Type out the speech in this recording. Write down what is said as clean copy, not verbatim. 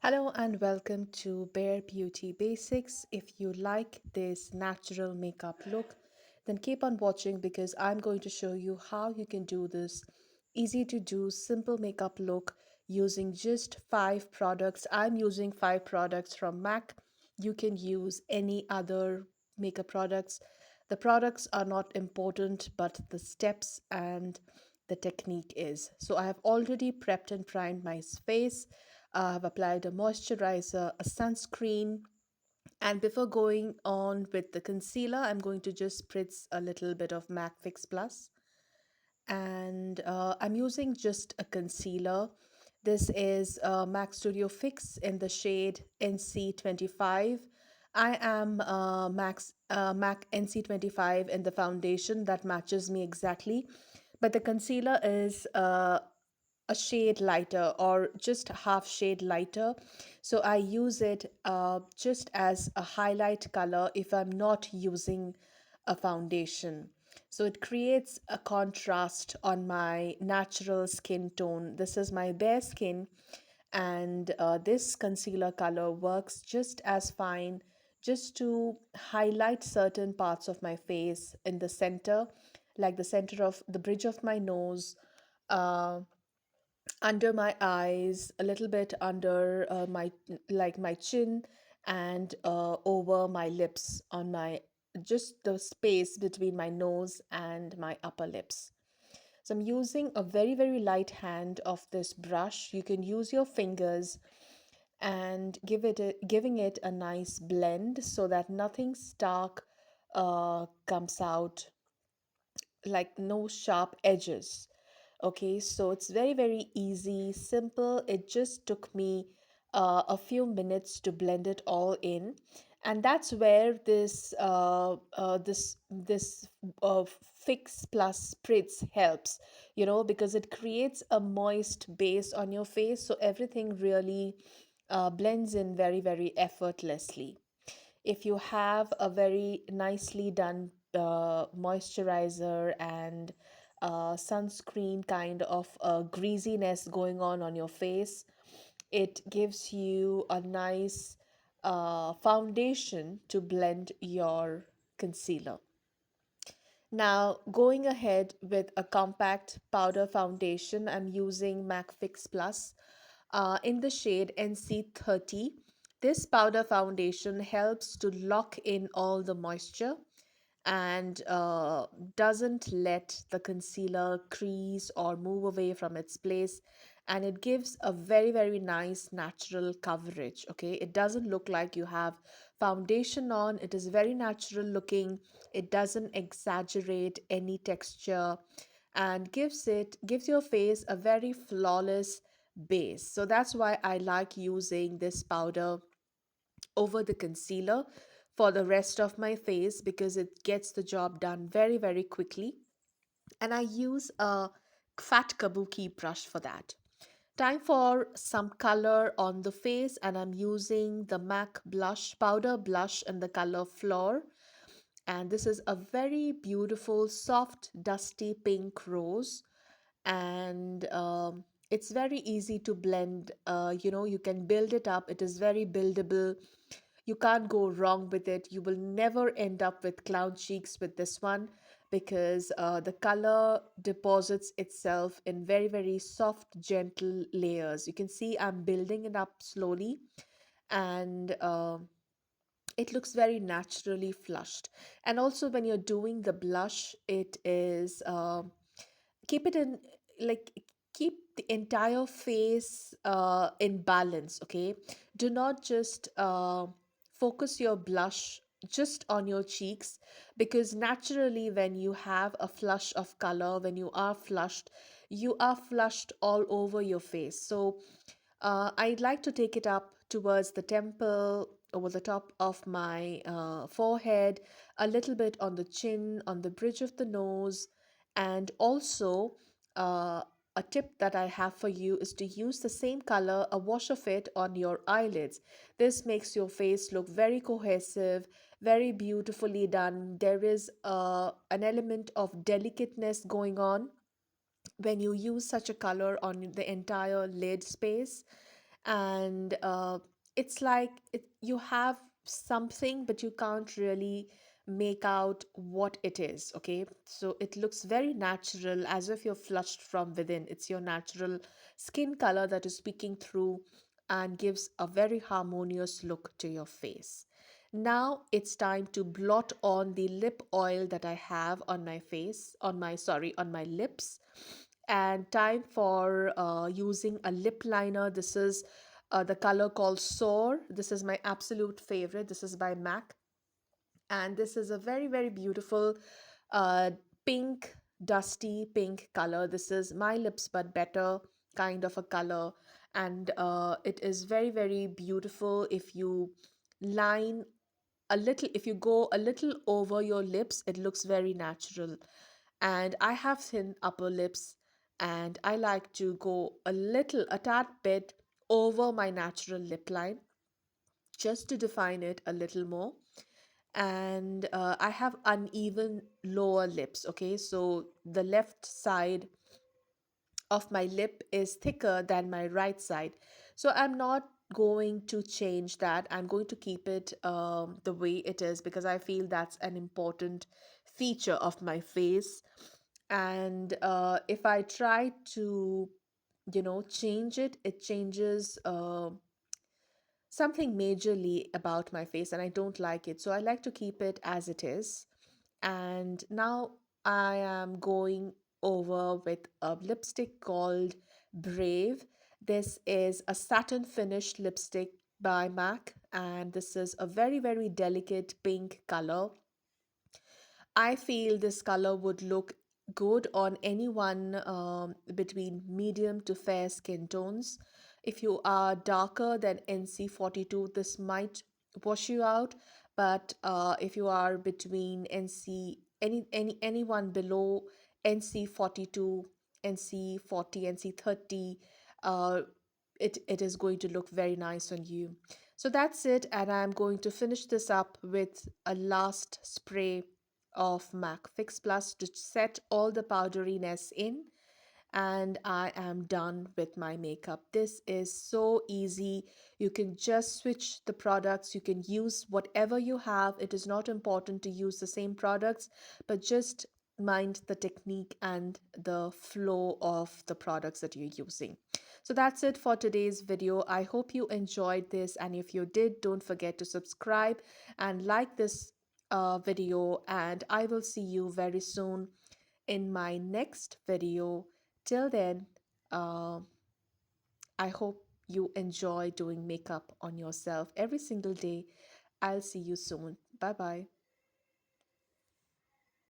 Hello and welcome to Bare Beauty Basics. If you like this natural makeup look, then keep on watching because I'm going to show you how you can do this easy to do simple makeup look using just 5 products. I'm using 5 products from MAC. You can use any other makeup products. The products are not important, but the steps and the technique is. So I have already prepped and primed my face. I've applied a moisturizer, a sunscreen, and before going on with the concealer, I'm going to just spritz a little bit of MAC Fix Plus. And I'm using just a concealer. This is MAC Studio Fix in the shade NC25. I am MAC NC25 in the foundation that matches me exactly, but the concealer is a shade lighter or just half shade lighter. So I use it just as a highlight color if I'm not using a foundation. So it creates a contrast on my natural skin tone. This is my bare skin, and this concealer color works just as fine just to highlight certain parts of my face in the center, like the center of the bridge of my nose, uh, under my eyes, a little bit under my chin, and over my lips on my just the space between my nose and my upper lips. So I'm using a very light hand of this brush. You can use your fingers and giving it a nice blend so that nothing stark comes out, like no sharp edges. Okay, so it's very easy, simple. It just took me a few minutes to blend it all in, and that's where this Fix Plus Spritz helps. Because it creates a moist base on your face, so everything really blends in very effortlessly. If you have a very nicely done moisturizer and sunscreen kind of greasiness going on your face, it gives you a nice foundation to blend your concealer. Now, going ahead with a compact powder foundation, I'm using MAC Fix Plus in the shade NC30. This powder foundation helps to lock in all the moisture and doesn't let the concealer crease or move away from its place, and it gives a very nice natural coverage. Okay, it doesn't look like you have foundation on. It is very natural looking. It doesn't exaggerate any texture and gives your face a very flawless base. So that's why I like using this powder over the concealer for the rest of my face, because it gets the job done very quickly. And I use a fat kabuki brush for that. Time for some color on the face, and I'm using the MAC blush powder blush in the color Fleur. And this is a very beautiful soft dusty pink rose, and it's very easy to blend. You can build it up. It is very buildable. You can't go wrong with it. You will never end up with clown cheeks with this one, because the color deposits itself in very soft, gentle layers. You can see I'm building it up slowly, and it looks very naturally flushed. And also, when you're doing the blush, it is keep it in, like, keep the entire face in balance. Okay, do not just focus your blush just on your cheeks, because naturally when you have a flush of color, when you are flushed all over your face. So I'd like to take it up towards the temple, over the top of my forehead, a little bit on the chin, on the bridge of the nose, and also uh, a tip that I have for you is to use the same color, a wash of it on your eyelids. This makes your face look very cohesive, very beautifully done. There is an element of delicateness going on when you use such a color on the entire lid space, and it's like you have something but you can't really make out what it is. Okay, so it looks very natural, as if you're flushed from within. It's your natural skin color that is speaking through and gives a very harmonious look to your face. Now it's time to blot on the lip oil that I have on my face, on my, sorry, on my lips. And time for using a lip liner. This is the color called Soar. This is my absolute favorite. This is by MAC. And this is a very, very beautiful uh, pink, dusty pink color. This is my lips, but better kind of a color. And it is very, very beautiful if you line a little, if you go a little over your lips, it looks very natural. And I have thin upper lips, and I like to go a little, a tad bit over my natural lip line just to define it a little more. And I have uneven lower lips. Okay, so the left side of my lip is thicker than my right side. So I'm not going to change that. I'm going to keep it the way it is because I feel that's an important feature of my face. And if I try to, change it, it changes something majorly about my face, and I don't like it. So I like to keep it as it is. And now I am going over with a lipstick called Brave. This is a satin finished lipstick by MAC, and this is a very, very delicate pink color. I feel this color would look good on anyone between medium to fair skin tones. If you are darker than NC42, this might wash you out. But if you are between anyone below NC42, NC40, NC30, uh, it is going to look very nice on you. So that's it, and I'm going to finish this up with a last spray of MAC Fix Plus to set all the powderiness in, and I am done with my makeup. This is so easy. You can just switch the products. You can use whatever you have. It is not important to use the same products, but just mind the technique and the flow of the products that you're using. So that's it for today's video. I hope you enjoyed this, and if you did, don't forget to subscribe and like this video, and I will see you very soon in my next video. Till then, uh, I hope you enjoy doing makeup on yourself every single day. I'll see you soon. Bye bye.